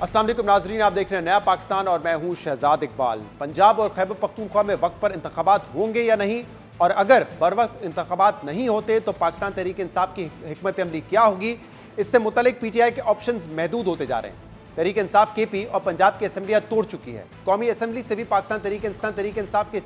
अस्सलाम वालेकुम नाजरीन, आप देख रहे हैं नया पाकिस्तान और मैं हूं शहजाद इकबाल। पंजाब और खैबर पख्तूनख्वा में वक्त पर इंतखाबात होंगे या नहीं, और अगर बर वक्त इंतखाबात नहीं होते तो पाकिस्तान तहरीक इंसाफ की हिकमत अमली क्या होगी, इससे मुतल्लिक पीटीआई के ऑप्शंस महदूद होते जा रहे हैं। तहरीक इंसाफ केपी और पंजाब की असम्बलियां तोड़ चुकी है। कौमी असम्बली से भी पाकिस्तान तहरीक इंसाफ के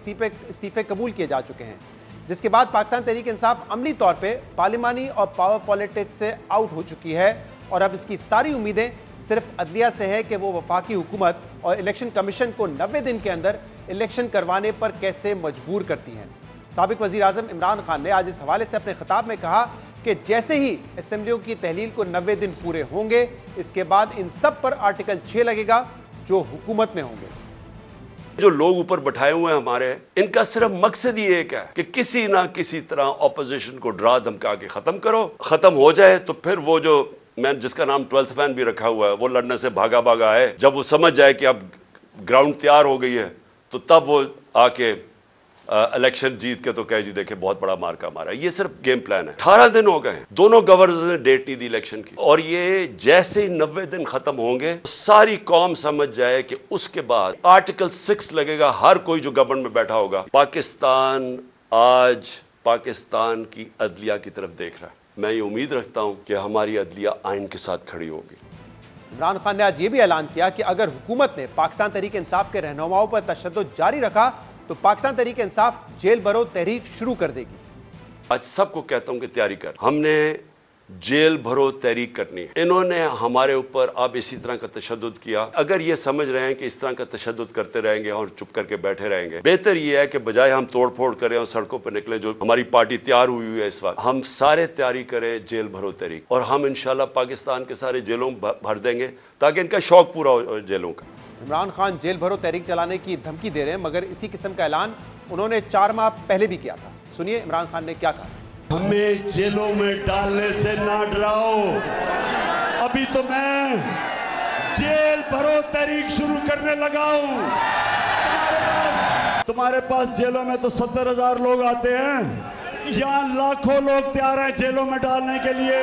इस्तीफे कबूल किए जा चुके हैं, जिसके बाद पाकिस्तान तहरीक इंसाफ अमली तौर पर पार्लिमानी और पावर पॉलिटिक्स से आउट हो चुकी है। और अब इसकी सारी उम्मीदें सिर्फ अदलिया से है कि वो वफाकी हुकूमत और इलेक्शन कमीशन को 90 दिन के अंदर इलेक्शन करवाने पर कैसे मजबूर करती हैं। साबिक वजीर आजम इमरान खान ने आज इस हवाले से अपने खिताब में कहा कि जैसे ही असम्बलियों की तहलील को 90 दिन पूरे होंगे, इसके बाद इन सब पर आर्टिकल 6 लगेगा जो हुकूमत में होंगे। जो लोग ऊपर बैठाए हुए हैं हमारे, इनका सिर्फ मकसद ही एक है कि किसी ना किसी तरह ऑपोजिशन को डरा धमका के खत्म करो। खत्म हो जाए तो फिर वो जो मैं जिसका नाम 12th मैन भी रखा हुआ है, वो लड़ने से भागा भागा है। जब वो समझ जाए कि अब ग्राउंड तैयार हो गई है, तो तब वो आके इलेक्शन जीत के तो कहे जी देखे बहुत बड़ा मार्का मारा। ये सिर्फ गेम प्लान है। 18 दिन हो गए, दोनों गवर्नर्स ने डेट नहीं दी इलेक्शन की, और ये जैसे ही 90 दिन खत्म होंगे, सारी कौम समझ जाए कि उसके बाद आर्टिकल 6 लगेगा। हर कोई जो गवर्नमेंट में बैठा होगा, पाकिस्तान आज पाकिस्तान की अदलिया की तरफ देख रहा है। मैं ये उम्मीद रखता हूं कि हमारी अदलिया आइन के साथ खड़ी होगी। इमरान खान ने आज ये भी ऐलान किया कि अगर हुकूमत ने पाकिस्तान तहरीक इंसाफ के रहनुमाओं पर तशद्दुद जारी रखा तो पाकिस्तान तहरीक इंसाफ जेल भरो तहरीक शुरू कर देगी। आज सबको कहता हूं कि तैयारी कर, हमने जेल भरो तहरीक करनी है। इन्होंने हमारे ऊपर अब इसी तरह का तशद्दुद किया। अगर ये समझ रहे हैं कि इस तरह का तशद्दुद करते रहेंगे और चुप करके बैठे रहेंगे, बेहतर ये है कि बजाय हम तोड़ फोड़ करें और सड़कों पर निकले, जो हमारी पार्टी तैयार हुई है इस वक्त, हम सारे तैयारी करें जेल भरो तहरीक, और हम इंशाल्लाह पाकिस्तान के सारे जेलों भर देंगे ताकि इनका शौक पूरा हो जेलों का। इमरान खान जेल भरो तहरीक चलाने की धमकी दे रहे हैं, मगर इसी किस्म का ऐलान उन्होंने 4 माह पहले भी किया था। सुनिए इमरान खान ने क्या कहा। हमें जेलों में डालने से ना डराओ। अभी तो मैं जेल भरो तहरीक शुरू करने लगा हूं। तुम्हारे पास जेलों में तो 70,000 लोग आते हैं, यहां लाखों लोग तैयार हैं जेलों में डालने के लिए।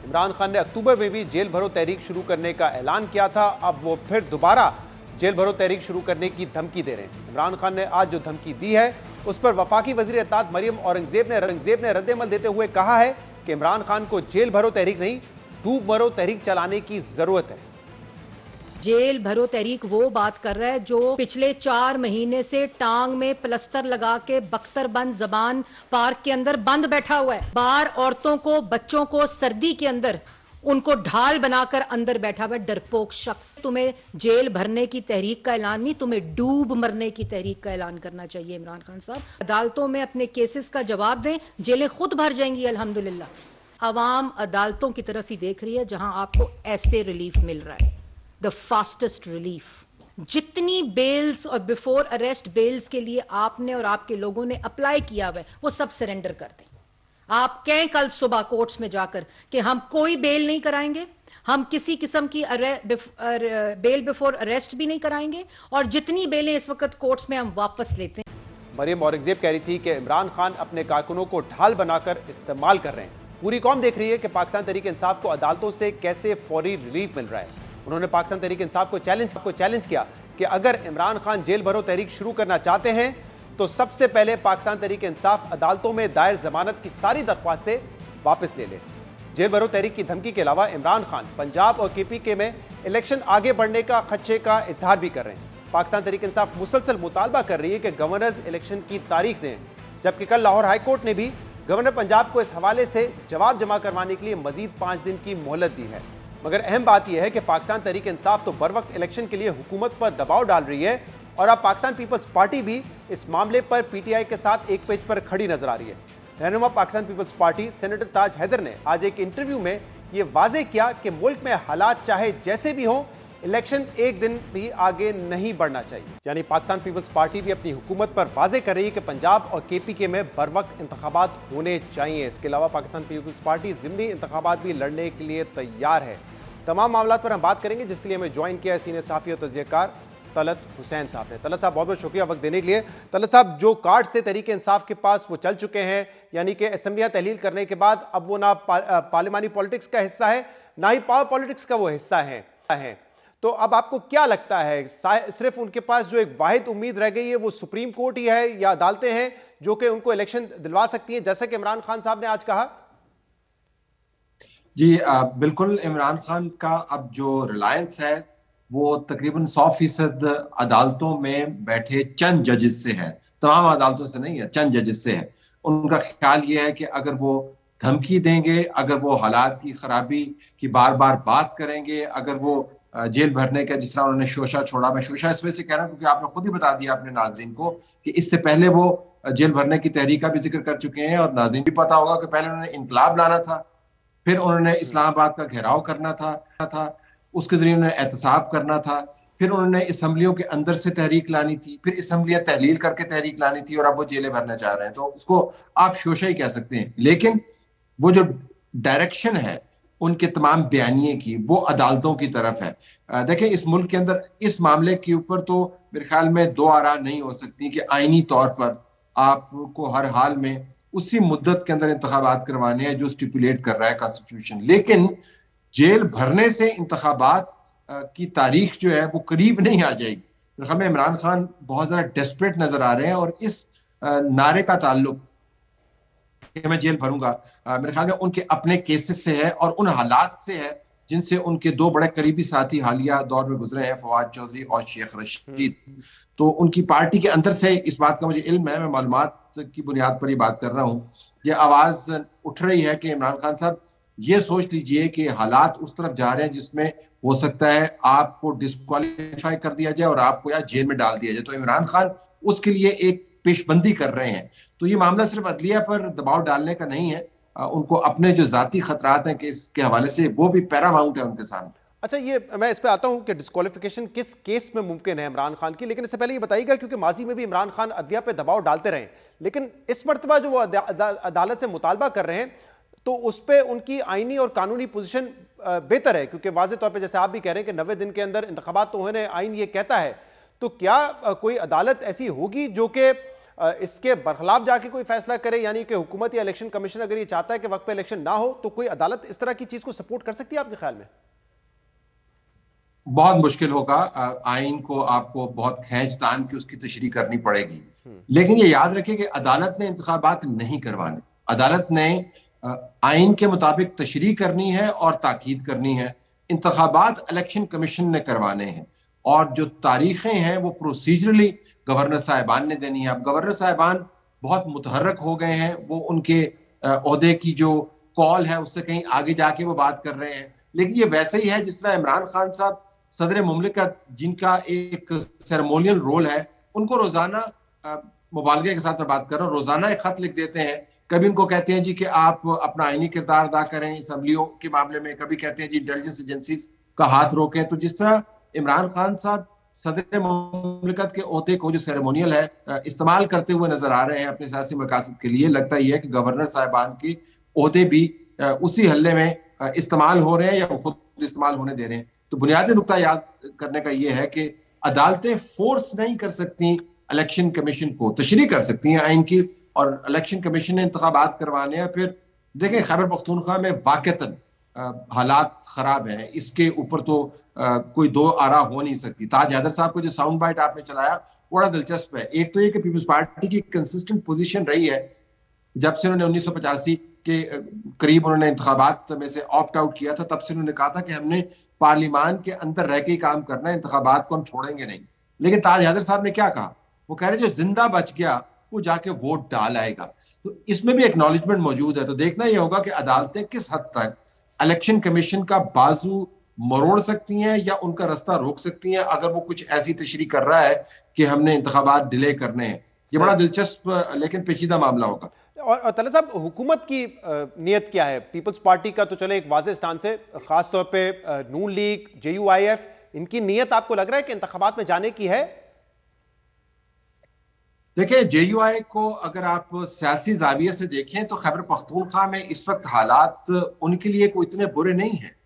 इमरान खान ने अक्टूबर में भी जेल भरो तहरीक शुरू करने का ऐलान किया था। अब वो फिर दोबारा जेल भरो तहरीक शुरू करने की धमकी दे रहे हैं। इमरान खान ने आज जो धमकी दी है उस पर वफाकी वजीर इत्तेहाद मरियम औरंगजेब ने रद्द-ए-अमल देते हुए कहा है कि इमरान खान को जेल भरो तहरीक नहीं, डूब भरो तहरीक चलाने की जरूरत है। जेल भरो तहरीक वो बात कर रहा है जो पिछले 4 महीने से टांग में प्लस्तर लगा के बख्तरबंद जबान पार्क के अंदर बंद बैठा हुआ है। बाहर औरतों को, बच्चों को सर्दी के अंदर उनको ढाल बनाकर अंदर बैठा हुआ डरपोक शख्स। तुम्हें जेल भरने की तहरीक का ऐलान नहीं, तुम्हें डूब मरने की तहरीक का ऐलान करना चाहिए। इमरान खान साहब अदालतों में अपने केसेस का जवाब दें, जेलें खुद भर जाएंगी अल्हम्दुलिल्लाह। अवाम अदालतों की तरफ ही देख रही है जहां आपको ऐसे रिलीफ मिल रहा है, द फास्टेस्ट रिलीफ। जितनी बेल्स और बिफोर अरेस्ट बेल्स के लिए आपने और आपके लोगों ने अप्लाई किया हुआ है, वो सब सरेंडर कर दें। आप कहें कल सुबह कोर्ट्स में जाकर कि हम कोई बेल नहीं कराएंगे, हम किसी किस्म की बेल बिफोर अरेस्ट भी नहीं कराएंगे, और जितनी बेलें इस वक्त कोर्ट्स में हम वापस लेते हैं। मरियम औरंगजेब कह रही थी कि इमरान खान अपने कारकुनों को ढाल बनाकर इस्तेमाल कर रहे हैं। पूरी कौम देख रही है कि पाकिस्तान तहरीक इंसाफ को अदालतों से कैसे फौरी रिलीफ मिल रहा है। उन्होंने पाकिस्तान तहरीक इंसाफ को चैलेंज किया कि अगर इमरान खान जेल भरो तहरीक शुरू करना चाहते हैं तो सबसे पहले पाकिस्तान तहरीक इंसाफ अदालतों में दायर जमानत की सारी दरख्वास्तें वापस ले ले। जेल भरो तहरीक की धमकी के अलावा इमरान खान पंजाब और केपीके में इलेक्शन आगे बढ़ने का खदशे का इजहार भी कर रहे हैं। पाकिस्तान तहरीक इंसाफ मुसलसल मुतालबा कर रही है कि गवर्नर्स इलेक्शन की तारीख दें, जबकि कल लाहौर हाईकोर्ट ने भी गवर्नर पंजाब को इस हवाले से जवाब जमा करवाने के लिए मजीद 5 दिन की मोहलत दी है। मगर अहम बात यह है कि पाकिस्तान तहरीक इंसाफ तो बर वक्त इलेक्शन के लिए हुकूमत पर दबाव डाल रही है, और अब पाकिस्तान पीपल्स पार्टी भी इस मामले पर पीटीआई के साथ एक पेज पर खड़ी नजर आ रही है। रहनुमा पाकिस्तान पीपल्स पार्टी सेनेटर ताज हैदर ने आज एक इंटरव्यू में यह वाजे किया कि मुल्क में हालात चाहे जैसे भी हों, इलेक्शन एक दिन भी आगे नहीं बढ़ना चाहिए। यानी पाकिस्तान पीपल्स पार्टी भी अपनी हुकूमत पर वाजे कर रही है कि पंजाब और केपीके में बर वक्त इंतखाबात होने चाहिए। इसके अलावा पाकिस्तान पीपल्स पार्टी ज़िमनी इंतखाबात भी लड़ने के लिए तैयार है। तमाम मामला पर हम बात करेंगे, जिसके लिए हमें ज्वाइन किया है सीनियर सहाफ़ी और तजज़ियाकार तलत हुसैन साहब ने। तलत साहब बहुत बहुत शुक्रिया वक्त देने के लिए। तलत साहब, जो कार्ड से तहरीक इंसाफ के पास वो चल चुके हैं, यानी कि असम्बलियां तहलील करने के बाद अब वो ना पार्लिमानी पॉलिटिक्स का हिस्सा है, ना ही पावर पॉलिटिक्स का वो हिस्सा है, तो अब आपको क्या लगता है, सिर्फ उनके पास जो एक वाहिद उम्मीद रह गई है वो सुप्रीम कोर्ट ही है या अदालतें हैं जो कि उनको इलेक्शन दिलवा सकती हैं, जैसा कि इमरान खान साहब ने आज कहा? जी बिल्कुल। इमरान खान का अब जो रिलायंस है वो तकरीबन 100% अदालतों में बैठे चंद जजेस से है, तमाम अदालतों से नहीं है, चंद जजेस से है। उनका ख्याल ये है कि अगर वो धमकी देंगे, अगर वो हालात की खराबी की बार बार बात करेंगे, अगर वो जेल भरने का, जिस तरह उन्होंने शोशा छोड़ा, मैं शोशा इस वजह से कह रहा हूं क्योंकि आपने खुद ही बता दिया अपने नाजरीन को कि इससे पहले वो जेल भरने की तहरीक का भी जिक्र कर चुके हैं, और नाजरीन भी पता होगा कि पहले उन्होंने इनकलाब लाना था, फिर उन्होंने इस्लामाबाद का घेराव करना था, उसके जरिए उन्होंने एहतसाब करना था, फिर उन्होंने असम्बलियों के अंदर से तहरीक लानी थी, फिर असम्बलियां तहलील करके तहरीक लानी थी, और अब वो जेलें भरना चाह रहे हैं। तो उसको आप शोशा ही कह सकते हैं। लेकिन वो जो डायरेक्शन है उनके तमाम बयानिए की, वो अदालतों की तरफ है। देखें, इस मुल्क के अंदर इस मामले के ऊपर तो मेरे ख्याल में दो आरा नहीं हो सकती कि आईनी तौर पर आपको हर हाल में उसी मुद्दत के अंदर इंतखाबात करवाने हैं जो स्टिपुलेट कर रहा है कॉन्स्टिट्यूशन। लेकिन जेल भरने से इंतखाबात की तारीख जो है वो करीब नहीं आ जाएगी। मेरे ख्याल में इमरान खान बहुत ज़्यादा डेस्परेट नजर आ रहे हैं, और इस नारे का ताल्लुक कि मैं जेल भरूंगा मेरे ख्याल में उनके अपने केसेस से है और उन हालात से है जिनसे उनके दो बड़े करीबी साथी हालिया दौर में गुजरे हैं, फवाद चौधरी और शेख रशीद। तो उनकी पार्टी के अंदर से इस बात का मुझे इल्म है, मैं मालूमात की बुनियाद पर ही बात कर रहा हूँ। ये आवाज उठ रही है कि इमरान खान साहब ये सोच लीजिए कि हालात उस तरफ जा रहे हैं जिसमें हो सकता है आपको डिस्क्वालीफाई कर दिया जाए और आपको या जेल में डाल दिया जाए। तो इमरान खान उसके लिए एक पेशबंदी कर रहे हैं। तो ये मामला सिर्फ अदलिया पर दबाव डालने का नहीं है, उनको अपने जो जाती खतरात हैं केस के हवाले से वो भी पैरामाउंट है उनके सामने। अच्छा, ये मैं इस पे आता हूं कि डिस्क्वालिफिकेशन किस केस में मुमकिन है इमरान खान की, लेकिन इससे पहले ये बताइएगा, क्योंकि माजी में भी इमरान खान अदलिया पे दबाव डालते रहे, लेकिन इस मर्तबा जो वो अदालत से मुतालबा कर रहे हैं तो उस पर उनकी आईनी और कानूनी पोजीशन बेहतर है, क्योंकि वाज़े तौर पे जैसे आप भी कह रहे हैं कि 90 दिन के अंदर इंतखाबात तो होने आईन ये कहता है। तो क्या कोई अदालत ऐसी होगी जो कि इसके बरखिलाफ जाके कोई फैसला करे, यानी कि हुकूमत या इलेक्शन कमीशन अगर ये चाहता है कि वक्त पे इलेक्शन ना हो तो कोई अदालत इस तरह की चीज को सपोर्ट कर सकती है आपके ख्याल में? बहुत मुश्किल होगा। आइन को आपको बहुत खींचतान की उसकी तशरीह करनी पड़ेगी, लेकिन ये याद रखिए कि अदालत ने इंतखाबात नहीं करवाने, अदालत ने आइन के मुताबिक तशरीह करनी है और ताकीद करनी है। इंतखाबात इलेक्शन कमीशन ने करवाने हैं, और जो तारीखें हैं वो प्रोसीजरली गवर्नर साहिबान ने देनी है। अब गवर्नर साहिबान बहुत मुतहर्रक हो गए हैं, वो उनके ओहदे की जो कॉल है उससे कहीं आगे जाके वो बात कर रहे हैं। लेकिन ये वैसे ही है जिस तरह इमरान खान साहब सदर मुमलिकत, जिनका एक सेरेमोनियल रोल है, उनको रोजाना, मुबालगे के साथ मैं बात कर रहा हूँ, रोजाना एक खत लिख देते हैं। कभी उनको कहते हैं जी कि आप अपना आईनी किरदार अदा करें असम्बलियों के मामले में, कभी कहते हैं जी इंटेलिजेंस एजेंसीज का हाथ रोकें। तो जिस तरह इमरान खान साहब सदर मुमलिकत के ओहदे को जो सेरेमोनियल है इस्तेमाल करते हुए नजर आ रहे हैं अपने सियासी मकासद के लिए, लगता ही है कि गवर्नर साहिबान के ओहदे भी उसी हल्ले में इस्तेमाल हो रहे हैं या वो खुद इस्तेमाल होने दे रहे हैं। तो बुनियादी नुकता याद करने का ये है कि अदालतें फोर्स नहीं कर सकती इलेक्शन कमीशन को, तशरीह कर सकती हैं आइन की, और इलेक्शन कमीशन ने इंतखाबात करवाने हैं। फिर देखें, खैबर पख्तूनख्वा में वाकईतन हालात खराब हैं, इसके ऊपर तो कोई दो आरा हो नहीं सकती। ताज हैदर साहब को जो साउंड बाइट आपने चलाया बड़ा दिलचस्प है। एक तो ये कि पीपल्स पार्टी की कंसिस्टेंट पोजीशन रही है, जब से उन्होंने 1985 के करीब उन्होंने इंतखाबात में से ऑप्ट आउट किया था, तब से उन्होंने कहा था कि हमने पार्लियामान के अंदर रह के काम करना है, इंतखाबात को हम छोड़ेंगे नहीं। लेकिन ताज हैदर साहब ने क्या कहा, वो कह रहे जो जिंदा बच गया वो जाके वोट डाल आएगा। तो इसमें भी एक्नॉलेजमेंट मौजूद है। तो देखना यह होगा कि अदालतें किस हद तक इलेक्शन कमीशन का बाजू मरोड़ सकती हैं या उनका रास्ता रोक सकती हैं अगर वो कुछ ऐसी तशरीह कर रहा है कि हमने इंतखाबात डिले करने हैं। ये बड़ा दिलचस्प लेकिन पेचीदा मामला होगा। और तला साहब, हुकूमत की नीयत क्या है? पीपल्स पार्टी का तो चले एक वाज़ेह स्टांस है, खास तौर पे नून लीग, JUIF, इनकी नीयत आपको लग रहा है कि इंतखाबात में जाने की है? देखिए, JUI को अगर आप सियासी जाविये से देखें तो खैबर पख्तूनख्वा में इस वक्त हालात उनके लिए कोई इतने बुरे नहीं है।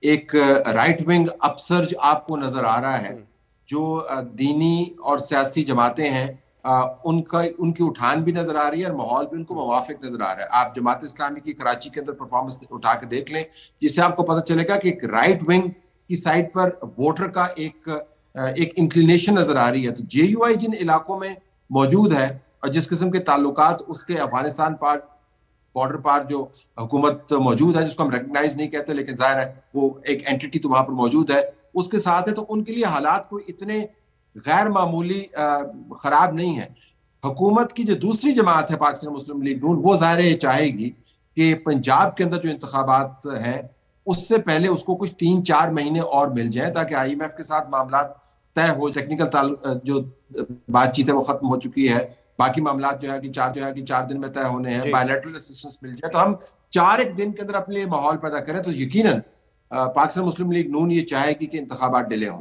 एक राइट विंग अपसर्ज आपको नजर आ रहा है, जो दीनी और सियासी जमातें हैं उनकी उठान भी नजर आ रही है और माहौल भी उनको मुवाफिक नजर आ रहा है। आप जमात इस्लामी की कराची के अंदर परफॉर्मेंस उठा के देख लें, जिससे आपको पता चलेगा कि एक राइट विंग की साइड पर वोटर का एक इंक्लिनेशन नजर आ रही है। तो JUI जिन इलाकों में मौजूद है और जिस किस्म के ताल्लुकात उसके अफगानिस्तान पार बॉर्डर पार जो हुकूमत मौजूद है, जिसको हम रिकग्नाइज नहीं कहते लेकिन जाहिर है वो एक एंटिटी तो वहां पर मौजूद है, उसके साथ है, तो उनके लिए हालात कोई इतने गैर मामूली खराब नहीं है। हुकूमत की जो दूसरी जमात है पाकिस्तान मुस्लिम लीग नून, वो जाहिर है चाहेगी कि पंजाब के अंदर जो इंतखाबात हैं उससे पहले उसको कुछ 3-4 महीने और मिल जाए ताकि IMF के साथ मामला तय हो। टेक्निकल जो बातचीत है वो खत्म हो चुकी है, बाकी मामला जो है कि 4 दिन में तय होने हैं, बायलैटरल असिस्टेंस मिल जाए तो हम 4 दिन के अंदर अपने लिए माहौल पैदा करें तो यकीनन पाकिस्तान मुस्लिम लीग नून ये चाहेगी कि इंतखाबात डिले हों।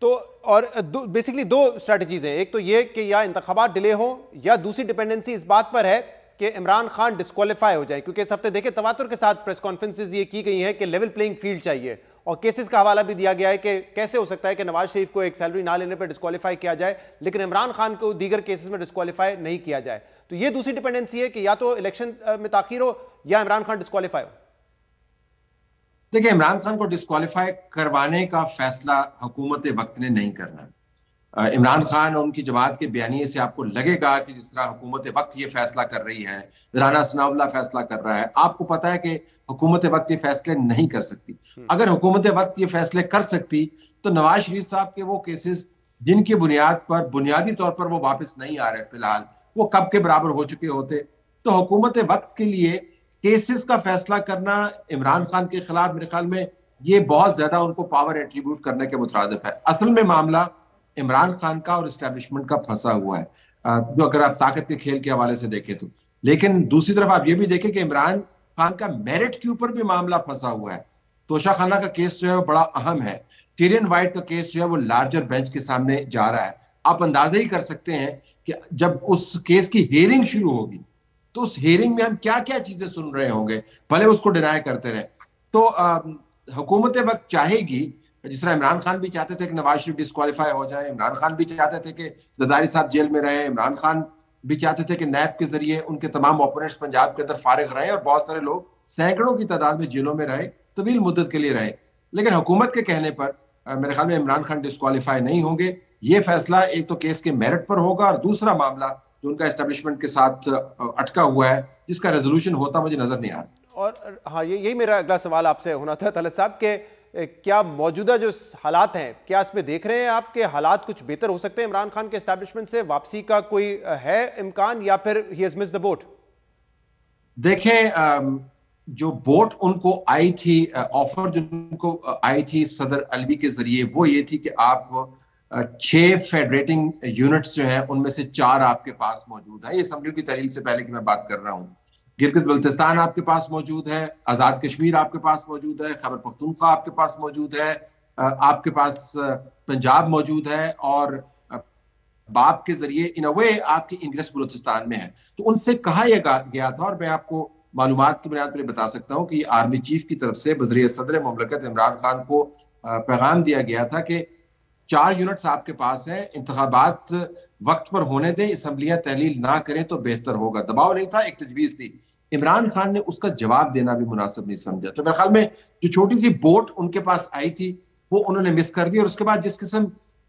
तो और बेसिकली 2 स्ट्रैटेजीज है, एक तो ये कि या इंतखाबात डिले हो या दूसरी डिपेंडेंसी इस बात पर है कि इमरान खान डिस्क्वालीफाई हो जाए, क्योंकि इस हफ्ते देखिए तवातुर के साथ प्रेस कॉन्फ्रेंसेज ये की गई हैं कि लेवल प्लेइंग फील्ड चाहिए और केसेस का हवाला भी दिया गया है कि कैसे हो सकता है कि नवाज शरीफ को एक सैलरी ना लेने पर डिस्क्वालीफाई किया जाए लेकिन इमरान खान को दीगर केसेस में डिस्क्वालीफाई नहीं किया जाए। तो ये दूसरी डिपेंडेंसी है कि या तो इलेक्शन में ताखीर हो या इमरान खान डिस्क्वालीफाई हो। देखिए, इमरान खान को डिस्क्वालीफाई करवाने का फैसला हुकूमत वक्त ने नहीं करना। इमरान खान और उनकी जमात के बयानिए से आपको लगेगा कि जिस तरह हुकूमत वक्त ये फैसला कर रही है, राना सनाउल्लाह फैसला कर रहा है, आपको पता है कि हुकूमत वक्त ये फैसले नहीं कर सकती। अगर हुकूमत वक्त ये फैसले कर सकती तो नवाज शरीफ साहब के वो केसेस जिनकी बुनियाद पर बुनियादी तौर पर वो वापस नहीं आ रहे फिलहाल, वो कब के बराबर हो चुके होते। तो हुकूमत वक्त के लिए केसेस का फैसला करना इमरान खान के खिलाफ मेरे ख्याल में ये बहुत ज्यादा उनको पावर एट्रीब्यूट करने के मुतरादिफ है। असल में मामला इमरान खान का और एस्टेब्लिशमेंट का फंसा हुआ है, जो अगर आप ताकत के खेल के हवाले से देखें तो। लेकिन दूसरी तरफ आप ये भी देखें कि इमरान खान का मेरिट के ऊपर भी मामला फंसा हुआ है। तोशा खाना का केस जो है वो बड़ा अहम है, टिरियन वाइट का केस जो है वो लार्जर बेंच के सामने जा रहा है। आप अंदाजा ही कर सकते हैं कि जब उस केस की हियरिंग शुरू होगी तो उस हियरिंग में हम क्या क्या चीजें सुन रहे होंगे, भले उसको डिनाई करते रहे। तो हुकूमत वक्त चाहेगी, जिस तरह इमरान खान भी चाहते थे कि नवाज शरीफ डिस्क्वालीफाई हो जाए, इमरान खान भी चाहते थे कि जरदारी साहब जेल में रहे, इमरान खान भी चाहते थे कि नैब के जरिए उनके तमाम ओपोनेंट्स पंजाब के अंदर फारिग रहे और बहुत सारे लोग सैकड़ों की तादाद में जेलों में रहे, तवील मुद्दत के लिए रहे। लेकिन हुकूमत के कहने पर मेरे ख्याल में इमरान खान डिस्क्वालीफाई नहीं होंगे। ये फैसला एक तो केस के मेरिट पर होगा और दूसरा मामला जो उनका एस्टेब्लिशमेंट के साथ अटका हुआ है जिसका रेजोल्यूशन होता मुझे नजर नहीं आ रहा। और हाँ, यही मेरा अगला सवाल आपसे होना था तलत साहब के क्या मौजूदा जो हालात हैं, क्या इसमें देख रहे हैं आप कि हालात कुछ बेहतर हो सकते हैं इमरान खान के एस्टैब्लिशमेंट से, वापसी का कोई है इम्कान या फिर he has missed the boat? देखें, जो बोट उनको आई थी, ऑफर जो उनको आई थी सदर अलवी के जरिए, वो ये थी कि आप 6 फेडरेटिंग यूनिट्स जो हैं उनमें से 4 आपके पास मौजूद है। ये असम्बली की तहरील से पहले की मैं बात कर रहा हूँ। गिलगित बल्तिस्तान आपके पास मौजूद है, आजाद कश्मीर आपके पास मौजूद है, खैबर पख्तूनख्वा आपके पास मौजूद है, आपके पास पंजाब मौजूद है और बाप के जरिए इन अ वे आपकी इंग्लिश बलूचिस्तान में है। तो उनसे कहा यह गया था, और मैं आपको मालूमात की बुनियाद पर बता सकता हूँ कि आर्मी चीफ की तरफ से वज़ीर सदर मुमलकत इमरान खान को पैगाम दिया गया था कि 4 यूनिट्स आपके पास हैं, इंतखाबात वक्त पर होने दें, असम्बलियां तहलील ना करें तो बेहतर होगा। दबाव नहीं था, एक तजवीज थी। इमरान खान ने उसका जवाब देना भी मुनासिब नहीं समझा। तो मेरे ख्याल में जो छोटी सी बोट उनके पास आई थी वो उन्होंने मिस कर दी, और उसके बाद जिस किस्म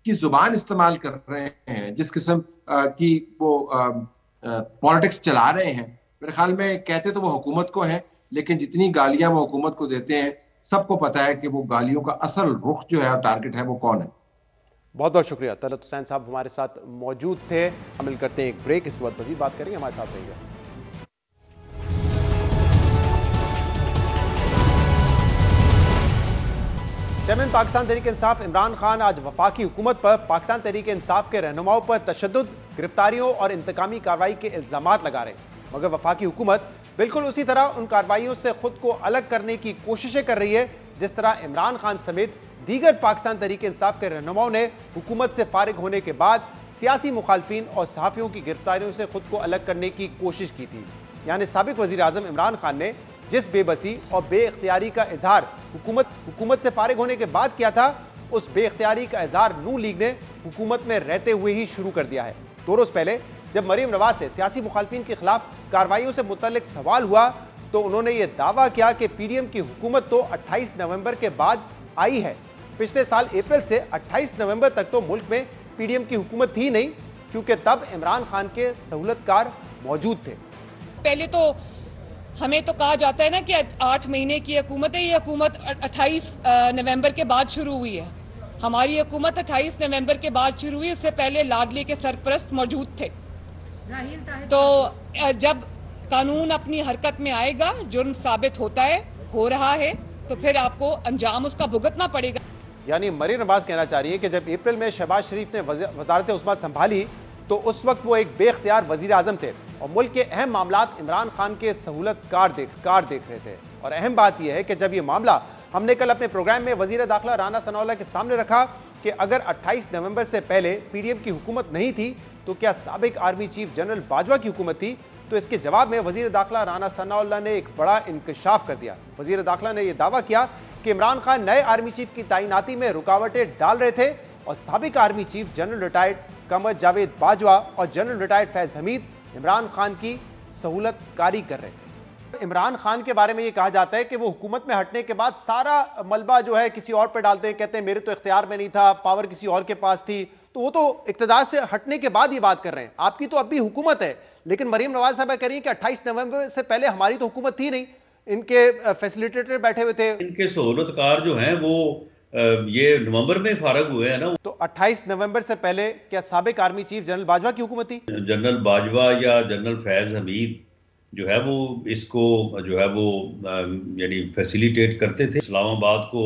की जुबान इस्तेमाल कर रहे हैं, जिस किस्म की वो पॉलिटिक्स चला रहे हैं, मेरे ख्याल में कहते तो वो हुकूमत को हैं, लेकिन जितनी गालियां वो हुकूमत को देते हैं सबको पता है कि वो गालियों का असल रुख जो है और टारगेट है वो कौन है। बहुत बहुत शुक्रिया। तलत हुसैन साहब हमारे साथ मौजूद थे। शामिल करते हैं एक ब्रेक, इसके बाद मजीद बात करेंगे, हमारे साथ रहिएगा। चेयरमैन पाकिस्तान तहरीक इंसाफ इमरान खान आज वफाकी हुकूमत पर पाकिस्तान तहरीक इंसाफ के रहनुमाओं पर तशद्दुद, गिरफ्तारियों और इंतकामी कार्रवाई के इल्जामात लगा रहे हैं, मगर वफाकी हुकूमत बिल्कुल उसी तरह उन कार्रवाइयों से खुद को अलग करने की कोशिशें कर रही है जिस तरह इमरान खान समेत दीगर पाकिस्तान तहरीक इंसाफ के रहनुमाओं ने हुकूमत से फारिग होने के बाद सियासी मुखालफिन और सहाफ़ियों की गिरफ्तारियों से खुद को अलग करने की कोशिश की थी। यानी साबिक वज़ीर आज़म इमरान खान ने जिस बेबसी और बेइख्तियारी का इजहार हुकूमत से फारिग होने के बाद किया था, उस बेइख्तियारी का इजहार नून लीग ने हुकूमत में रहते हुए ही शुरू कर दिया है। 2 रोज़ पहले जब मरीम नवाज से सियासी मुखालफिन के खिलाफ कार्रवाइयों से मुतल्लिक सवाल हुआ तो उन्होंने ये दावा किया कि PDM की हुकूमत तो 28 नवंबर के बाद आई है, पिछले साल अप्रैल से 28 नवंबर तक तो मुल्क में पीडीएम की हुकूमत थी नहीं, क्योंकि तब इमरान खान के सहूलतकार मौजूद थे। पहले तो हमें तो कहा जाता है ना कि 8 महीने की हुकूमत है, ये हुकूमत 28 नवंबर के बाद शुरू हुई है। हमारी हुकूमत 28 नवंबर के बाद शुरू हुई, उससे पहले लाडली के सरपरस्त मौजूद थे। तो जब कानून अपनी हरकत में आएगा, जुर्म साबित होता है, हो रहा है, तो फिर आपको अंजाम उसका भुगतना पड़ेगा। यानी मरीम नवाज कहना चाह रही है कि जब अप्रैल में शहबाज शरीफ ने वजारत उस्मा संभाली तो उस वक्त वो एक बेख्तियार वजीर आजम थे और मुल्क के अहम मामलात इमरान खान के सहूलतकार देख रहे थे। और अहम बात यह है कि जब ये मामला हमने कल अपने प्रोग्राम में वजीर दाखिला राना सनाउल्लाह के सामने रखा कि अगर 28 नवंबर से पहले पीडीएम की हुकूमत नहीं थी तो क्या साबिक आर्मी चीफ जनरल बाजवा की हुकूमत थी, तो इसके जवाब में वजीर दाखिला राना सनाउल्लाह ने एक बड़ा इंकशाफ कर दिया। वजीर दाखिला ने यह दावा किया कि इमरान खान नए आर्मी चीफ की तैनाती में रुकावटें डाल रहे थे और साबिक army chief general retired Qamar Javed Bajwa और जनरल रिटायर्ड फैज हमीद इमरान खान की सहूलतकारी कर रहे थे। इमरान खान के बारे में ये कहा जाता है कि वो हुकूमत में हटने के बाद सारा मलबा जो है किसी और पे डालते हैं, कहते हैं मेरे तो इख्तियार में नहीं था, पावर किसी और के पास थी। तो वो तो इक़्तिदार से हटने के बाद ये बात कर रहे हैं। आपकी तो अब भी हुकूमत है, लेकिन मरीम नवाज साहब कह रही है कि 28 नवंबर से पहले हमारी तो हुकूमत थी नहीं, इनके फैसिलिटेटर बैठे हुए थे। इनके सहूलतकार जो हैं वो ये नवंबर में फारग हुए हैं ना। तो 28 नवंबर से पहले क्या साबिक आर्मी चीफ जनरल बाजवा की हुकूमत थी? जनरल बाजवा या जनरल फैज हमीद जो है वो इसको जो है वो यानी फैसिलिटेट करते थे। इस्लामाबाद को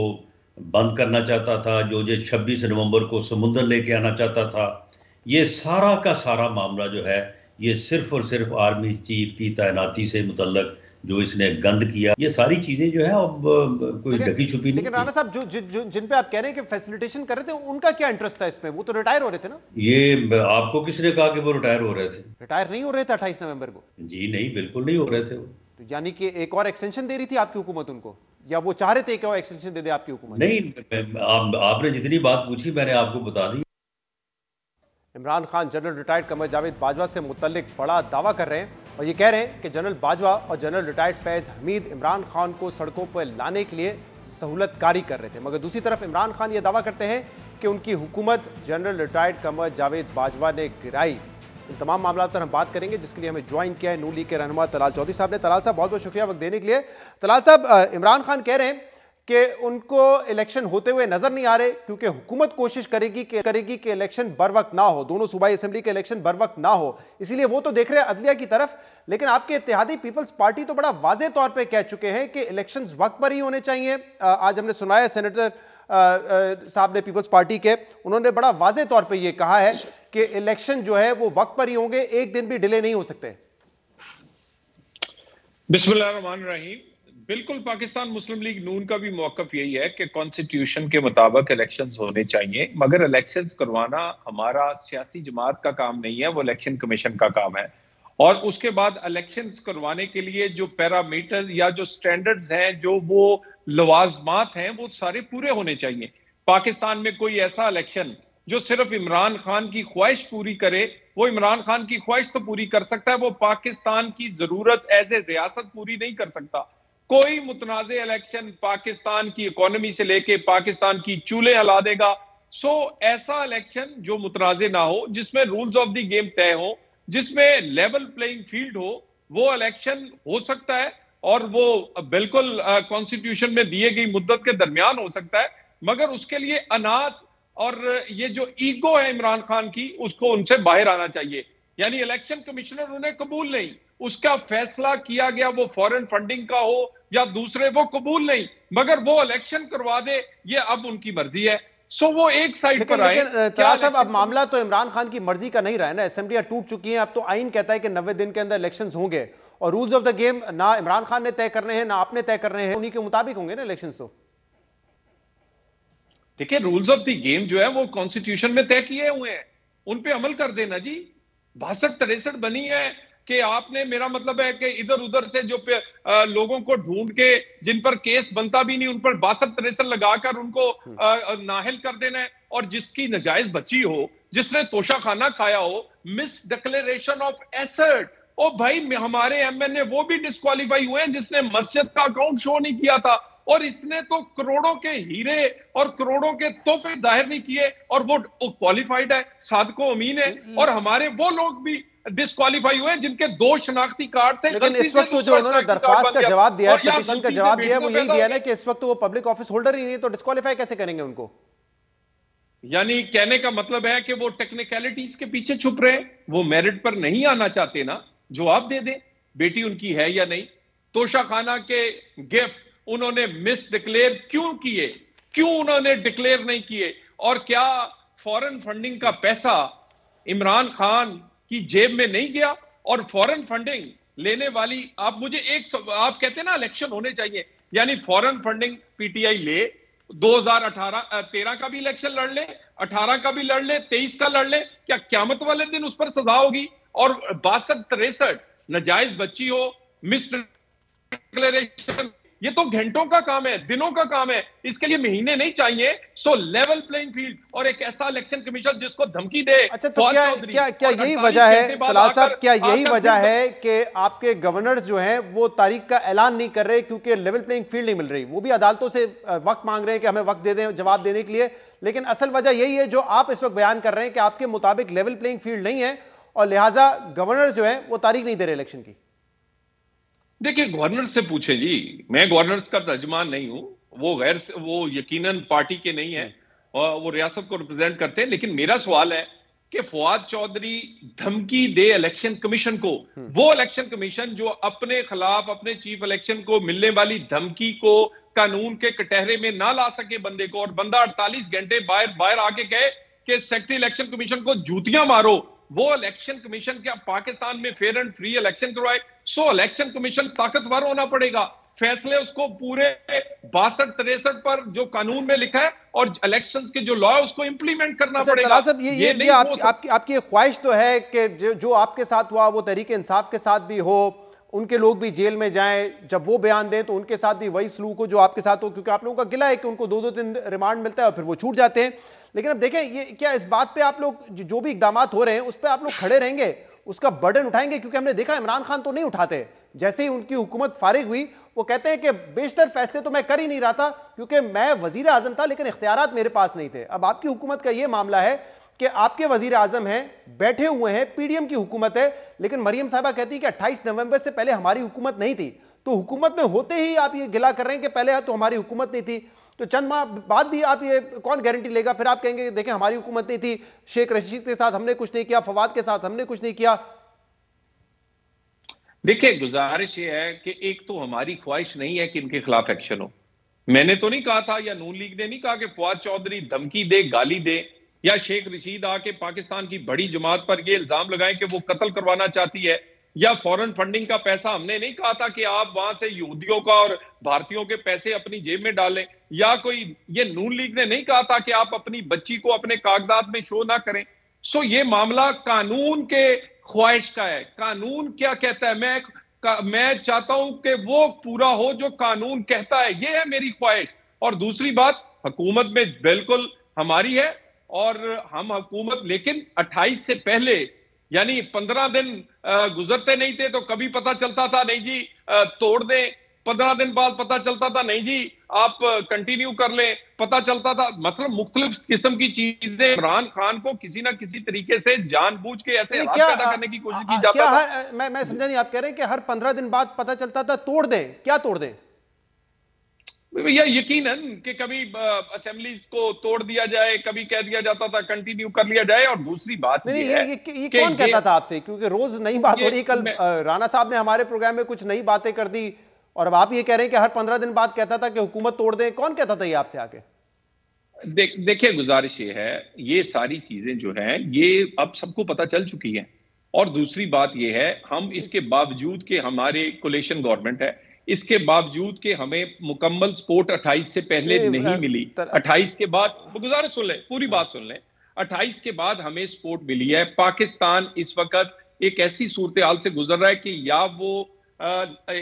बंद करना चाहता था, जो 26 नवंबर को समुंदर लेके आना चाहता था। ये सारा का सारा मामला जो है ये सिर्फ और सिर्फ आर्मी चीफ की तैनाती से मुतल्लक जो इसने गंद किया, ये सारी चीजें जो है अब कोई ढकी छुपी नहीं। लेकिन राणा साहब जो जिन पे आप कह रहे हैं कि फैसिलिटेशन कर रहे थे, उनका क्या इंटरेस्ट था इसमें? वो तो रिटायर हो रहे थे ना। ये आपको किसने कहा कि वो रिटायर हो रहे थे? रिटायर नहीं हो रहे थे 28 नवंबर को। जी नहीं, बिल्कुल नहीं हो रहे थे वो। तो यानी कि एक और एक्सटेंशन दे रही थी आपकी हुकूमत उनको, या वो चाह रहे थे कि और एक्सटेंशन दे दे आपकी हुकूमत? नहीं, आपने जितनी बात पूछी मैंने आपको बता दी। इमरान खान जनरल रिटायर्ड कमर जावेद बाजवा से मुतल्लिक बड़ा दावा कर रहे हैं और ये कह रहे हैं कि जनरल बाजवा और जनरल रिटायर्ड फैज हमीद इमरान खान को सड़कों पर लाने के लिए सहूलतकारी कर रहे थे। मगर दूसरी तरफ इमरान खान ये दावा करते हैं कि उनकी हुकूमत जनरल रिटायर्ड कमर जावेद बाजवा ने गिराई। इन तमाम मामलों पर हम बात करेंगे, जिसके लिए हमें ज्वाइन किया है नून लीग के रहनुमा तलाल चौधरी साहब ने। तलाल साहब बहुत बहुत शुक्रिया वक्त देने के लिए। तलाल साहब, इमरान खान कह रहे हैं कि उनको इलेक्शन होते हुए नजर नहीं आ रहे, क्योंकि हुकूमत कोशिश करेगी कि इलेक्शन बर वक्त ना हो, दोनों सूबाई असेंबली के इलेक्शन बर वक्त ना हो, इसीलिए वो तो देख रहे हैं अदलिया की तरफ। लेकिन आपके इत्तेहादी पीपल्स पार्टी तो बड़ा वाज़ेह तौर पे कह चुके हैं कि इलेक्शंस वक्त पर ही होने चाहिए। आज हमने सुना है सेनेटर साहब ने पीपल्स पार्टी के, उन्होंने बड़ा वाज़ेह तौर पर यह कहा है कि इलेक्शन जो है वो वक्त पर ही होंगे, एक दिन भी डिले नहीं हो सकते। बिस्मिल्लाहिर्रहमानिर्रहीम। बिल्कुल, पाकिस्तान मुस्लिम लीग नून का भी मौक़िफ़ यही है कि कॉन्स्टिट्यूशन के मुताबिक इलेक्शंस होने चाहिए, मगर इलेक्शंस करवाना हमारा सियासी जमात का काम नहीं है, वो इलेक्शन कमीशन का काम है। और उसके बाद इलेक्शंस करवाने के लिए जो पैरामीटर या जो स्टैंडर्ड्स हैं, जो वो लवाजमात हैं, वो सारे पूरे होने चाहिए। पाकिस्तान में कोई ऐसा इलेक्शन जो सिर्फ इमरान खान की ख्वाहिश पूरी करे, वो इमरान खान की ख्वाहिश तो पूरी कर सकता है, वो पाकिस्तान की जरूरत एज ए रियासत पूरी नहीं कर सकता। कोई मुतनाज़े इलेक्शन पाकिस्तान की इकोनॉमी से लेके पाकिस्तान की चूल्हे हिला देगा। सो ऐसा इलेक्शन जो मुतनाज़े ना हो, जिसमें रूल्स ऑफ द गेम तय हो, जिसमें लेवल प्लेइंग फील्ड हो, वो इलेक्शन हो सकता है और वो बिल्कुल कॉन्स्टिट्यूशन में दिए गई मुद्दत के दरमियान हो सकता है। मगर उसके लिए अनाज और ये जो ईगो है इमरान खान की, उसको उनसे बाहर आना चाहिए। यानी इलेक्शन कमिश्नर उन्हें कबूल नहीं, उसका फैसला किया गया वो फॉरेन फंडिंग का हो या दूसरे, वो कबूल नहीं, मगर वो इलेक्शन करवा दे, ये अब उनकी मर्जी है। सो वो एक साइड पर आए। क्या साहब, अब मामला तो इमरान खान की मर्जी का नहीं रहा है ना, असेंबलियां टूट चुकी हैं, अब तो आइन कहता है कि 90 दिन के अंदर इलेक्शंस होंगे और रूल्स ऑफ द गेम ना इमरान खान ने तय करने हैं ना आपने तय करने हैं, उन्हीं के मुताबिक होंगे ना इलेक्शंस। तो देखिए, रूल्स ऑफ द गेम जो है वो कॉन्स्टिट्यूशन में तय किए हुए हैं, उन पे अमल कर देना जी। 62-63 बनी है कि आपने, मेरा मतलब है कि इधर उधर से जो लोगों को ढूंढ के जिन पर केस बनता भी नहीं, उन पर 62-63 लगाकर उनको नाहिल कर देना है। और जिसकी नजायज बची हो, जिसने तोशा खाना खाया हो, मिस डिक्लेरेशन ऑफ एसेट, ओ भाई हमारे एमएनए वो भी डिस्क्वालीफाई हुए हैं जिसने मस्जिद का अकाउंट शो नहीं किया था। और इसने तो करोड़ों के हीरे और करोड़ों के तोहफे जाहिर नहीं किए, और वो क्वालिफाइड है, सादको अमीन है, और हमारे वो लोग भी डिस्क्वालीफाई हुए जिनके 2 शनाख्ती कार्ड थे। लेकिन इस वक्त तो जो उन्होंने दरख्वास्त का जवाब दिया है, पिटीशन का जवाब दिया है, वो यही दिया ना कि इस वक्त वो पब्लिक ऑफिस होल्डर ही नहीं है, तो डिस्क्वालीफाई कैसे करेंगे उनको? यानी कहने का मतलब है कि वो टेक्निकलिटीज के पीछे छुप रहे हैं, वो मेरिट पर नहीं आना चाहते ना। जवाब दे दें बेटी उनकी है या नहीं। तोशा खाना के गिफ्ट उन्होंने मिस डिक्लेयर क्यों किए, क्यों उन्होंने डिक्लेयर नहीं किए? और क्या फॉरेन फंडिंग का पैसा इमरान खान की जेब में नहीं गया? और फॉरेन फंडिंग लेने वाली, आप मुझे आप कहते हैं ना इलेक्शन होने चाहिए, यानी फॉरेन फंडिंग पीटीआई ले, 2013 का भी इलेक्शन लड़ ले, 18 का भी लड़ ले, 23 का लड़ ले, क्या क्यामत वाले दिन उस पर सजा होगी? और 62-63 नाजायज बच्ची हो, मिस डिक्लेरेशन, ये तो घंटों का काम है, दिनों का काम है, इसके लिए महीने नहीं चाहिए। सो लेवल प्लेइंग फील्ड और एक ऐसा इलेक्शन कमीशन जिसको धमकी दे। अच्छा, तो क्या यही वजह है तलाल साहब, क्या यही वजह है कि आपके गवर्नर्स जो हैं वो तारीख का ऐलान नहीं कर रहे क्योंकि लेवल प्लेइंग फील्ड नहीं मिल रही? वो भी अदालतों से वक्त मांग रहे हैं कि हमें वक्त दे दें जवाब देने के लिए, लेकिन असल वजह यही है जो आप इस वक्त बयान कर रहे हैं कि आपके मुताबिक लेवल प्लेइंग फील्ड नहीं है और लिहाजा गवर्नर्स जो है वो तारीख नहीं दे रहे इलेक्शन की। देखिए, गवर्नर से पूछे जी, मैं गवर्नर्स का तर्जमान नहीं हूं, वो यकीनन पार्टी के नहीं है और वो रियासत को रिप्रेजेंट करते हैं। लेकिन मेरा सवाल है कि फवाद चौधरी धमकी दे इलेक्शन कमीशन को, वो इलेक्शन कमीशन जो अपने खिलाफ अपने चीफ इलेक्शन को मिलने वाली धमकी को कानून के कटहरे में ना ला सके बंदे को, और बंदा 48 घंटे बाहर आके कहे कि सेक्रेटरी इलेक्शन कमीशन को जूतियां मारो, वो इलेक्शन कमीशन क्या पाकिस्तान में फेयर एंड फ्री इलेक्शन करवाए? सो इलेक्शन कमीशन ताकतवर होना पड़ेगा, फैसले उसको पूरे 62-63 पर जो कानून में लिखा है और इलेक्शंस के जो लॉ है उसको इंप्लीमेंट करना पड़ेगा। साहब, ये आपकी ख्वाहिश तो है कि जो आपके साथ हुआ वो तहरीक इंसाफ के साथ भी हो, उनके लोग भी जेल में जाएं, जब वो बयान दें तो उनके साथ भी वही सलूक हो जो आपके साथ हो, क्योंकि आप लोगों का गिला है कि उनको 2-2 दिन रिमांड मिलता है और फिर वो छूट जाते हैं। लेकिन अब देखें, ये क्या इस बात पे आप लोग जो भी इकदाम हो रहे हैं उस पर आप लोग खड़े रहेंगे, उसका बर्डन उठाएंगे? क्योंकि हमने देखा इमरान खान तो नहीं उठाते, जैसे ही उनकी हुकूमत फारिग हुई वो कहते हैं कि बेशतर फैसले तो मैं कर ही नहीं रहा था क्योंकि मैं वजीर आजम था लेकिन इख्तियारात मेरे पास नहीं थे। अब आपकी हुकूमत का ये मामला है कि आपके वजीर आजम हैं, बैठे हुए हैं, पीडीएम की हुकूमत है, लेकिन मरियम साहिबा कहती है कि 28 नवंबर से पहले हमारी हुकूमत नहीं थी। तो हुकूमत में होते ही आप ये गिला कर रहे हैं कि पहले तो हमारी हुकूमत नहीं थी, तो चंद माह बाद भी आप ये कौन गारंटी लेगा? फिर आप कहेंगे देखें हमारी हुकूमत नहीं थी, शेख रशीद के साथ हमने कुछ नहीं किया, फवाद के साथ हमने कुछ नहीं किया। देखिए, गुजारिश ये है कि एक तो हमारी ख्वाहिश नहीं है कि इनके खिलाफ एक्शन हो। मैंने तो नहीं कहा था, या नून लीग ने नहीं कहा कि फवाद चौधरी धमकी दे, गाली दे, या शेख रशीद आके पाकिस्तान की बड़ी जमात पर ये इल्जाम लगाएं कि वो कत्ल करवाना चाहती है, या फॉरेन फंडिंग का पैसा हमने नहीं कहा था कि आप वहां से यहूदियों का और भारतीयों के पैसे अपनी जेब में डालें, या कोई ये नून लीग ने नहीं कहा था कि आप अपनी बच्ची को अपने कागजात में शो ना करें। सो ये मामला कानून के ख्वाहिश का है। कानून क्या कहता है, मैं चाहता हूं कि वो पूरा हो जो कानून कहता है, ये है मेरी ख्वाहिश। और दूसरी बात, हुकूमत में बिल्कुल हमारी है और हम हुकूमत, लेकिन 28 से पहले यानी 15 दिन गुजरते नहीं थे तो कभी पता चलता था नहीं जी तोड़ दें, 15 दिन बाद पता चलता था नहीं जी आप कंटिन्यू कर लें, पता चलता था। मतलब मुख्तलिफ किस्म की चीजें इमरान खान को किसी ना किसी तरीके से जानबूझ के ऐसे हालात पैदा करने की कोशिश की जाता था। मैं समझा नहीं, आप कह रहे हैं कि हर 15 दिन बाद पता चलता था, तोड़ दें? क्या तोड़ दें? भैया यकीनन कि कभी असेंबलीज को तोड़ दिया जाए, कभी कह दिया जाता था कंटिन्यू कर लिया जाए। और दूसरी बात ये कौन कहता था आपसे? क्योंकि रोज नई बात हो रही। कल राणा साहब ने हमारे प्रोग्राम में कुछ नई बातें कर दी और अब आप ये कह रहे हैं कि हर 15 दिन बाद कहता था कि हुकूमत तोड़ दे। कौन कहता था ये आपसे आके? देखिए, गुजारिश ये है, ये सारी चीजें जो हैं ये अब सबको पता चल चुकी हैं। और दूसरी बात ये है, हम इसके बावजूद कि हमारे कोलेशन गवर्नमेंट है, इसके बावजूद कि हमें मुकम्मल सपोर्ट 28 से पहले नहीं मिली, 28 के बाद, गुजारिश सुन लें, पूरी बात सुन लें, 28 के बाद हमें सपोर्ट मिली है। पाकिस्तान इस वक्त एक ऐसी सूरत हाल से गुजर रहा है कि या वो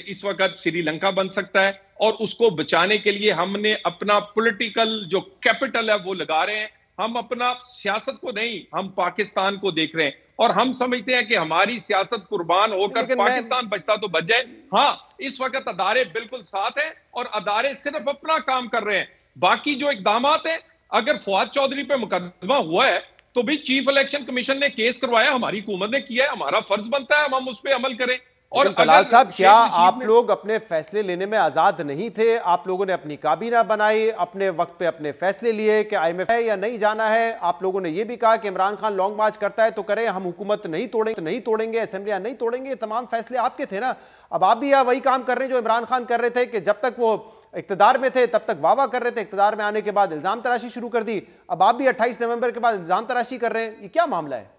इस वक्त श्रीलंका बन सकता है, और उसको बचाने के लिए हमने अपना पॉलिटिकल जो कैपिटल है वो लगा रहे हैं। हम अपना सियासत को नहीं, हम पाकिस्तान को देख रहे हैं। और हम समझते हैं कि हमारी सियासत कुर्बान होकर पाकिस्तान बचता तो बच जाए। हाँ, इस वक्त अदारे बिल्कुल साथ हैं और अदारे सिर्फ अपना काम कर रहे हैं। बाकी जो इकदामात हैं, अगर फवाद चौधरी पे मुकदमा हुआ है तो भी चीफ इलेक्शन कमीशन ने केस करवाया, हमारी हुकूमत ने किया है, हमारा फर्ज बनता है हम उस पर अमल करें। और तलाल साहब, क्या आप लोग अपने फैसले लेने में आजाद नहीं थे? आप लोगों ने अपनी काबीना बनाई, अपने वक्त पे अपने फैसले लिए कि IMF है या नहीं जाना है। आप लोगों ने यह भी कहा कि इमरान खान लॉन्ग मार्च करता है तो करें, हम हुकूमत नहीं तोड़ेंगे, असेंबलियां नहीं तोड़ेंगे। तमाम फैसले आपके थे ना। अब आप भी यहाँ वही काम कर रहे हैं जो इमरान खान कर रहे थे कि जब तक वो इख्तिदार में थे तब तक वाह कर रहे थे, इख्तिदार में आने के बाद इल्जाम तराशी शुरू कर दी। अब आप भी 28 नवंबर के बाद इल्जाम तराशी कर रहे हैं। ये क्या मामला है?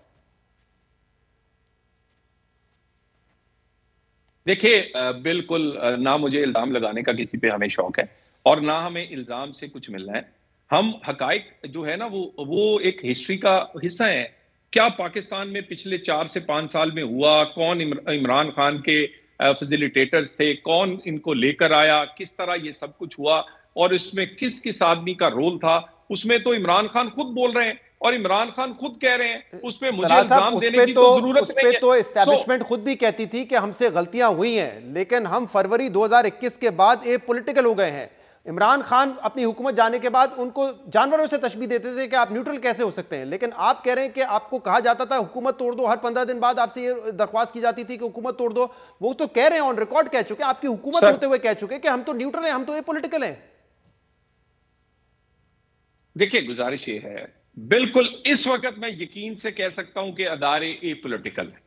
देखिए, बिल्कुल ना मुझे इल्जाम लगाने का किसी पे हमें शौक है और ना हमें इल्जाम से कुछ मिलना है। हम हकाइक जो है ना वो एक हिस्ट्री का हिस्सा है। क्या पाकिस्तान में पिछले 4 से 5 साल में हुआ, कौन इमरान खान के फैसिलिटेटर्स थे, कौन इनको लेकर आया, किस तरह ये सब कुछ हुआ और इसमें किस किस आदमी का रोल था, उसमें तो इमरान खान खुद बोल रहे हैं और इमरान खान खुद कह रहे हैं। उस पे मुझे इल्जाम देने की तो जरूरत नहीं है। तो एस्टैब्लिशमेंट खुद भी कहती थी कि हमसे गलतियां हुई हैं, लेकिन हम फरवरी 2021 के बाद पॉलिटिकल हो गए हैं। इमरान खान अपनी हुकूमत जाने के बाद उनको जानवरों से तशबीह देते थे कि आप न्यूट्रल कैसे हो सकते हैं, लेकिन आप कह रहे हैं कि आपको कहा जाता था हुकूमत तोड़ दो। हर 15 दिन बाद आपसे ये दरख्वास्त की जाती थी कि हुकूमत तोड़ दो। वो तो कह रहे हैं, ऑन रिकॉर्ड कह चुके, आपकी हुकूमत होते हुए कह चुके कि हम तो न्यूट्रल हैं, हम तो पॉलिटिकल हैं। देखिए, गुजारिश ये है, बिल्कुल इस वक्त मैं यकीन से कह सकता हूं कि अदारे एपॉलिटिकल है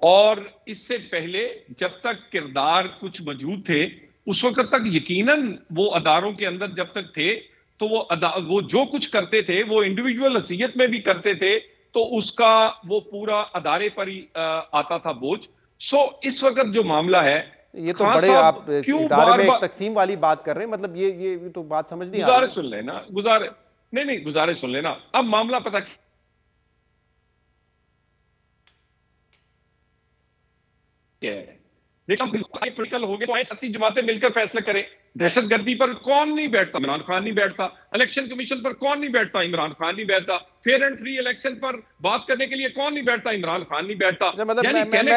और इससे पहले जब तक किरदार कुछ मौजूद थे उस वक्त तक यकीनन वो अदारों के अंदर जब तक थे तो वो जो कुछ करते थे वो इंडिविजुअल हसीयत में भी करते थे, तो उसका वो पूरा अदारे पर ही आता था बोझ। सो इस वक्त जो मामला है, ये तो बड़े आप इदारे में एक तकसीम वाली बात कर रहे हैं, मतलब ये तो बात समझ नहीं आ रही। गुजारिश सुन लेना, गुजारिश सुन लेना। अब मामला पता क्या है, देखो पॉलिटिकल हो गए तो ऐसी जमातें मिलकर फैसला करें। दहशतगर्दी पर कौन नहीं बैठता? इमरान खान नहीं बैठता। इलेक्शन कमीशन पर कौन नहीं बैठता? इमरान खान नहीं बैठता। फेयर एंड फ्री इलेक्शन पर बात करने के लिए कौन नहीं बैठता? इमरान खान नहीं बैठता।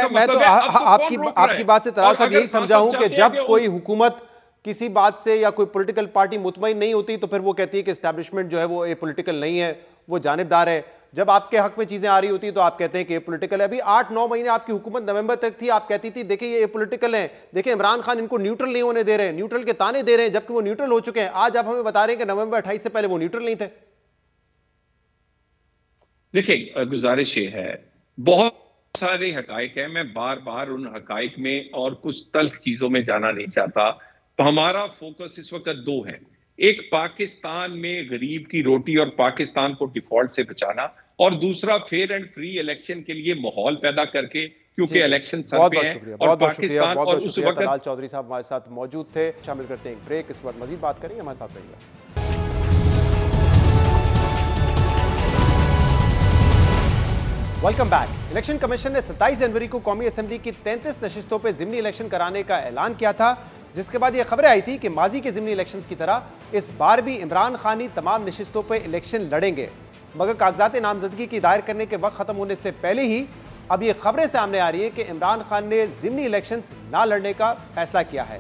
मैं तो आपकी बात से तलाल साहब यही समझा हूं कि जब कोई हुकूमत किसी बात से या कोई पॉलिटिकल पार्टी मुतमईन नहीं होती तो फिर वो कहती है कि एस्टैब्लिशमेंट जो है वो पॉलिटिकल नहीं है, वो जानिबदार है। जब आपके हक में चीजें आ रही होती तो आप कहते हैं कि ये पॉलिटिकल है। अभी 8-9 महीने आपकी हुकूमत नवंबर तक थी, आप कहती थी देखिए ये पॉलिटिकल है, देखिए इमरान खान इनको न्यूट्रल नहीं होने दे रहे हैं, न्यूट्रल के ताने दे रहे हैं, जबकि वो न्यूट्रल हो चुके हैं। आज आप हमें बता रहे हैं कि नवंबर 28 से पहले वो न्यूट्रल नहीं थे। देखिए, गुजारिश ये है, बहुत सारे हकाइक है, मैं बार बार उन हकाइक में और कुछ तल्ख चीजों में जाना नहीं चाहता। तो हमारा फोकस इस वक्त 2 है। एक, पाकिस्तान में गरीब की रोटी और पाकिस्तान को डिफॉल्ट से बचाना, और दूसरा फेयर एंड फ्री इलेक्शन के लिए माहौल पैदा करके, क्योंकि इलेक्शन सर पे है और पाकिस्तान और उस वक्त तलाल चौधरी साहब हमारे साथ मौजूद थे। शामिल करते हैं एक ब्रेक, इसके बाद मजीद बात करेंगे, हमारे साथ रहिएगा। Welcome back. इलेक्शन कमीशन ने 27 जनवरी को कौमी असेंबली की 33 नशिस्तों पर ज़िमनी इलेक्शन कराने का ऐलान किया था, जिसके बाद यह खबरें आई थी कि माजी के ज़िमनी इलेक्शंस की तरह इस बार भी इमरान खान ही तमाम नशिस्तों पर इलेक्शन लड़ेंगे। मगर कागजात नामजदगी की दायर करने के वक्त खत्म होने से पहले ही अब ये खबरें सामने आ रही है कि इमरान खान ने ज़िमनी इलेक्शंस ना लड़ने का फैसला किया है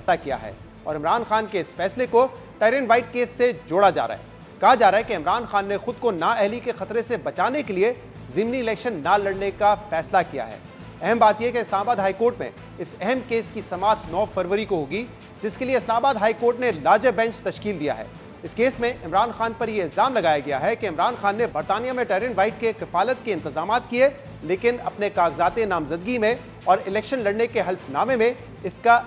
और इमरान खान के इस फैसले को टायरन वाइट केस से जोड़ा जा रहा है। कहा जा रहा है कि इमरान खान ने खुद को नाअहली के खतरे से बचाने के लिए ज़िमनी इलेक्शन ना लड़ने का फैसला किया है। अहम बात यह कि इस्लामाबाद हाईकोर्ट में इस अहम केस की समाअत 9 फरवरी को होगी, जिसके लिए इस्लामाबाद हाईकोर्ट ने लार्जर बेंच तश्कील दिया है। इस केस में इमरान खान पर यह इल्जाम लगाया गया है कि इमरान खान ने बरतानिया में टायरन वाइट के कफालत के इंतजाम किए, लेकिन अपने कागजात नामजदगी में और इलेक्शन लड़ने के हल्फनामे में इसका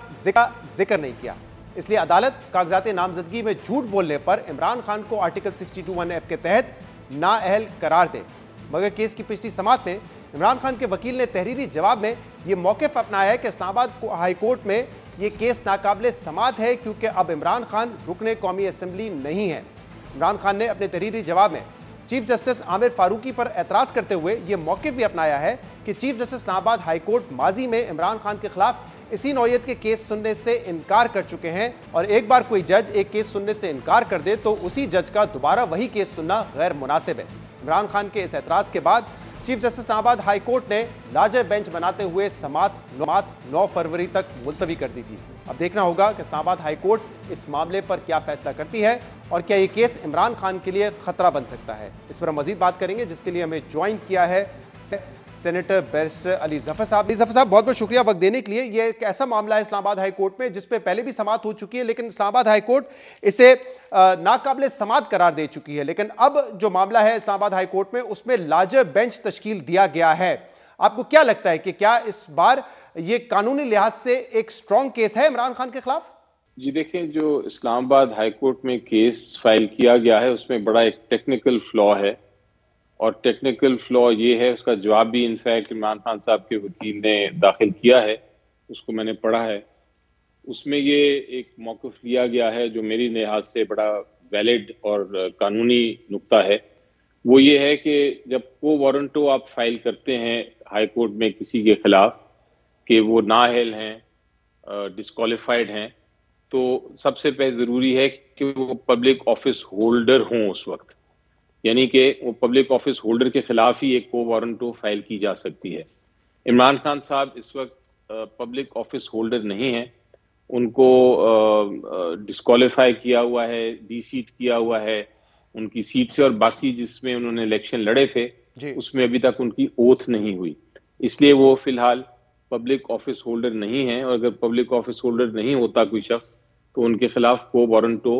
जिक्र नहीं किया। इसलिए अदालत कागजात नामजदगी में झूठ बोलने पर इमरान खान को आर्टिकल 62(1)(f) के तहत नाअहल करार दे। मगर केस की पिछली समाअत में इमरान खान के वकील ने तहरीरी जवाब में यह मौक़िफ़ अपनाया है कि इस्लामाबाद हाईकोर्ट में यह केस नाकाबिले समाअत है, क्योंकि अब इमरान खान रुकने कौमी असम्बली नहीं है। इमरान खान ने अपने तहरीरी जवाब में चीफ जस्टिस आमिर फारूकी पर एतराज़ करते हुए यह मौक़िफ़ भी अपनाया है कि चीफ जस्टिस इस्लामाबाद हाईकोर्ट माजी में इमरान खान के खिलाफ इसी नौयत के केस सुनने से इनकार कर चुके हैं, और एक बार कोई जज एक केस सुनने से इनकार कर दे तो उसी जज का दोबारा वही केस सुनना गैर मुनासिब है। इमरान खान के इस एतराज़ के बाद chief justice Islamabad high court ने लार्जर बेंच बनाते हुए समाअत 9 फरवरी तक मुलतवी कर दी थी। अब देखना होगा कि इस्लामाबाद हाई कोर्ट इस मामले पर क्या फैसला करती है और क्या ये केस इमरान खान के लिए खतरा बन सकता है। इस पर हम मजीद बात करेंगे, जिसके लिए हमें ज्वाइन किया है सेनेटर बैरिस्टर अली जफर साहब। अली जफर साहब, बहुत बहुत शुक्रिया वक्त देने के लिए। ये एक ऐसा मामला है इस्लामाबाद हाई कोर्ट में जिस पे पहले भी समाअत हो चुकी है, लेकिन इस्लामाबाद हाई कोर्ट इसे नाकाबिले समाअत करार दे चुकी है। लेकिन अब जो मामला है इस्लामाबाद हाई कोर्ट में, उसमें लार्जर बेंच तश्कील दिया गया है। आपको क्या लगता है कि क्या इस बार ये कानूनी लिहाज से एक स्ट्रॉन्ग केस है इमरान खान के खिलाफ? जी देखें, जो इस्लामाबाद हाई कोर्ट में केस फाइल किया गया है उसमें बड़ा एक टेक्निकल फ्लॉ है, और टेक्निकल फ्लॉ ये है, उसका जवाब भी इनफैक्ट इमरान खान साहब के वकील ने दाखिल किया है, उसको मैंने पढ़ा है। उसमें ये एक मौक़िफ़ लिया गया है जो मेरी लिहाज से बड़ा वैलिड और कानूनी नुक्ता है। वो ये है कि जब को वारंटो आप फाइल करते हैं हाई कोर्ट में किसी के खिलाफ कि वो नाअहल हैं, डिस्क्वालिफाइड हैं, तो सबसे पहले ज़रूरी है कि वो पब्लिक ऑफिस होल्डर हों उस वक्त, यानी कि वो पब्लिक ऑफिस होल्डर के खिलाफ ही एक को वारंटो फाइल की जा सकती है। इमरान खान साहब इस वक्त पब्लिक ऑफिस होल्डर नहीं हैं, उनको डिस्क्वालीफाई किया हुआ है, डी-सीट किया हुआ है उनकी सीट से, और बाकी जिसमें उन्होंने इलेक्शन लड़े थे उसमें अभी तक उनकी ओथ नहीं हुई, इसलिए वो फिलहाल पब्लिक ऑफिस होल्डर नहीं है। और अगर पब्लिक ऑफिस होल्डर नहीं होता कोई शख्स तो उनके खिलाफ को वारंटो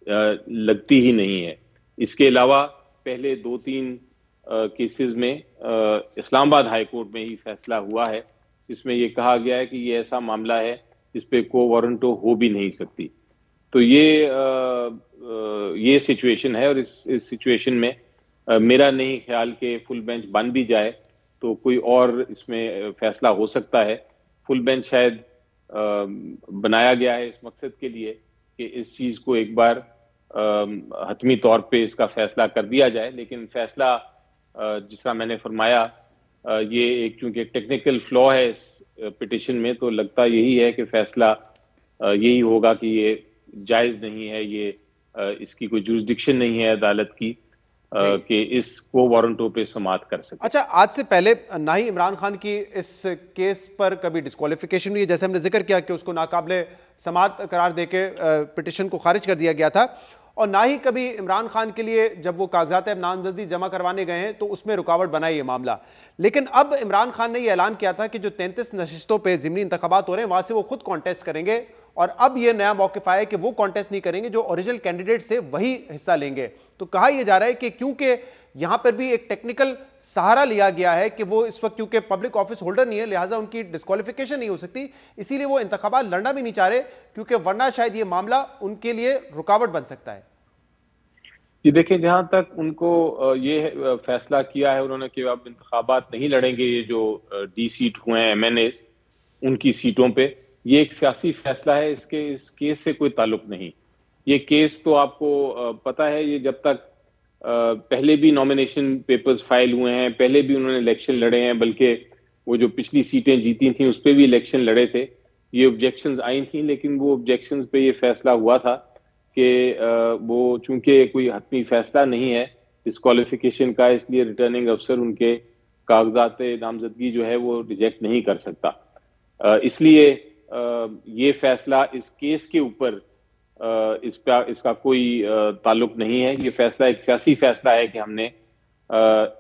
लगती ही नहीं है। इसके अलावा पहले 2-3 केसेस में इस्लामाबाद हाई कोर्ट में ही फैसला हुआ है जिसमें ये कहा गया है कि ये ऐसा मामला है जिस पे को वारंटो हो भी नहीं सकती। तो ये सिचुएशन है, और इस सिचुएशन में मेरा नहीं ख्याल कि फुल बेंच बन भी जाए तो कोई और इसमें फैसला हो सकता है। फुल बेंच शायद बनाया गया है इस मकसद के लिए कि इस चीज़ को एक बार हतमी तौर पे इसका फैसला कर दिया जाए, लेकिन फैसला जिस तरह मैंने फरमाया ये एक चूंकि टेक्निकल फ्लॉ है इस पिटिशन में, तो लगता यही है कि फैसला यही होगा कि ये जायज़ नहीं है, ये इसकी कोई जुरिस्डिक्शन नहीं है अदालत की कि इसको वारंटों पे समाअत कर सके। अच्छा, आज से पहले ना ही इमरान खान की इस केस पर कभी डिस्क्वालिफिकेशन हुई है, जैसे हमने जिक्र किया कि उसको नाकाबिले समाअत करार देके पिटिशन को खारिज कर दिया गया था, और ना ही कभी इमरान खान के लिए जब वो कागजात नामजदगी जमा करवाने गए हैं तो उसमें रुकावट बना ये मामला। लेकिन अब इमरान खान ने ये ऐलान किया था कि जो 33 नशिस्तों पे ज़िमनी इंतखाबात हो रहे हैं वहां से वो खुद कॉन्टेस्ट करेंगे, और अब ये नया मौक़िफ़ आया कि वो कॉन्टेस्ट नहीं करेंगे, जो ओरिजिनल कैंडिडेट से वही हिस्सा लेंगे। तो कहा यह जा रहा है कि क्योंकि यहां पर भी एक टेक्निकल सहारा लिया गया है कि वो इस वक्त क्योंकि पब्लिक ऑफिस होल्डर नहीं है, लिहाजा उनकी डिस्क्वालिफिकेशन नहीं हो सकती, इसीलिए वो इंतखाबात लड़ना भी नहीं चाह रहे, क्योंकि वरना शायद ये मामला उनके लिए रुकावट बन सकता है। ये देखें, जहां तक उनको ये फैसला किया है उन्होंने कि अब इंतखाबात नहीं लड़ेंगे, ये जो डी-सीट हुए हैं MNAs उनकी सीटों पे, ये एक सियासी फैसला है, इस केस से कोई ताल्लुक नहीं। ये केस तो आपको पता है, ये जब तक पहले भी नॉमिनेशन पेपर्स फाइल हुए हैं, पहले भी उन्होंने इलेक्शन लड़े हैं, बल्कि वो जो पिछली सीटें जीती थी उस पर भी इलेक्शन लड़े थे, ये ऑब्जेक्शंस आई थी, लेकिन वो ऑब्जेक्शंस पे ये फैसला हुआ था कि वो चूंकि कोई हतमी फैसला नहीं है डिस्क्वालिफिकेशन का, इसलिए रिटर्निंग अफसर उनके कागजात नामजदगी जो है वो रिजेक्ट नहीं कर सकता। इसलिए ये फैसला इस केस के ऊपर इसका कोई ताल्लुक नहीं है। ये फैसला एक सियासी फैसला है कि हमने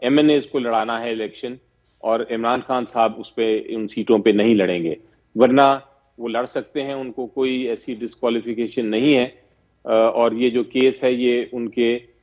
MNAs को लड़ाना है इलेक्शन, और इमरान खान साहब उस पे उन सीटों पे नहीं लड़ेंगे, वरना वो लड़ सकते हैं, उनको कोई ऐसी डिस्क्वालिफिकेशन नहीं है। और ये जो केस है ये उनके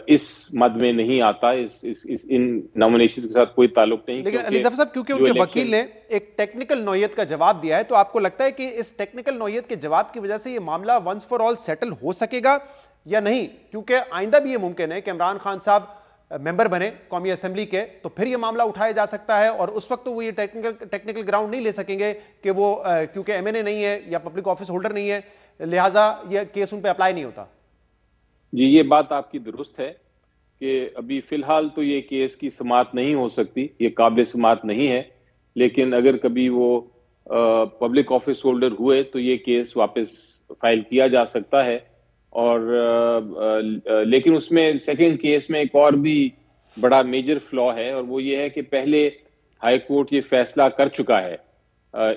इस मद में नहीं आता, इन नॉमिनेशन के साथ कोई ताल्लुक नहीं। लेकिन अली जफर साहब, क्योंकि उनके वकील ने एक टेक्निकल नौयत का जवाब दिया है, तो आपको लगता है कि इस टेक्निकल नौयत के जवाब की वजह से ये मामला वंस फॉर ऑल सेटल हो सकेगा या नहीं? क्योंकि आइंदा भी ये मुमकिन है कि इमरान खान साहब मेंबर बने कौमी असेंबली के, तो फिर ये मामला उठाया जा सकता है, और उस वक्त तो वो ये टेक्निकल ग्राउंड नहीं ले सकेंगे कि वो क्योंकि MNA नहीं है या पब्लिक ऑफिस होल्डर नहीं है, लिहाजा ये केस उन पे अप्लाई नहीं होता। जी, ये बात आपकी दुरुस्त है कि अभी फिलहाल तो ये केस की समाअत नहीं हो सकती, ये काबिल समाअत नहीं है, लेकिन अगर कभी वो पब्लिक ऑफिस होल्डर हुए तो ये केस वापस फाइल किया जा सकता है। और लेकिन उसमें सेकंड केस में एक और भी बड़ा मेजर फ्लॉ है, और वो ये है कि पहले हाई कोर्ट ये फैसला कर चुका है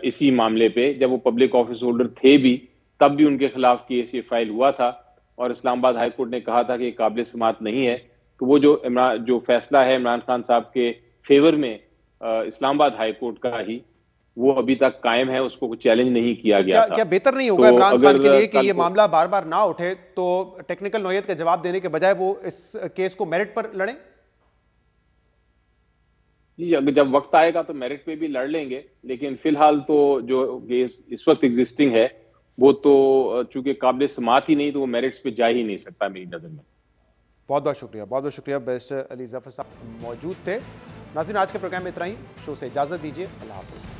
इसी मामले पे, जब वो पब्लिक ऑफिस होल्डर थे भी, तब भी उनके खिलाफ केस ये फाइल हुआ था और इस्लामाबाद हाई कोर्ट ने कहा था कि काबिल समात नहीं है। तो वो जो फैसला है इमरान खान साहब के फेवर में इस्लामाबाद हाई कोर्ट का ही, वो अभी तक कायम है, उसको कुछ चैलेंज नहीं किया गया था। क्या बेहतर नहीं होगा इमरान खान के लिए कि ये मामला बार बार ना उठे, तो टेक्निकल नौयत का जवाब देने के बजाय वो इस केस को मेरिट पर लड़ें? जी, जब वक्त आएगा तो मेरिट पे भी लड़ लेंगे, लेकिन फिलहाल तो जो केस इस वक्त एग्जिस्टिंग है वो तो चूंकि काबिल समात ही नहीं, तो वो मेरिट्स पे जा ही नहीं सकता मेरी नजर में। बहुत बहुत शुक्रिया, बहुत बहुत शुक्रिया। बैरिस्टर अली जफर साहब मौजूद थे। नाज़रीन, आज के प्रोग्राम में इतना ही। शो से इजाजत दीजिए। अल्लाह हाफिज़।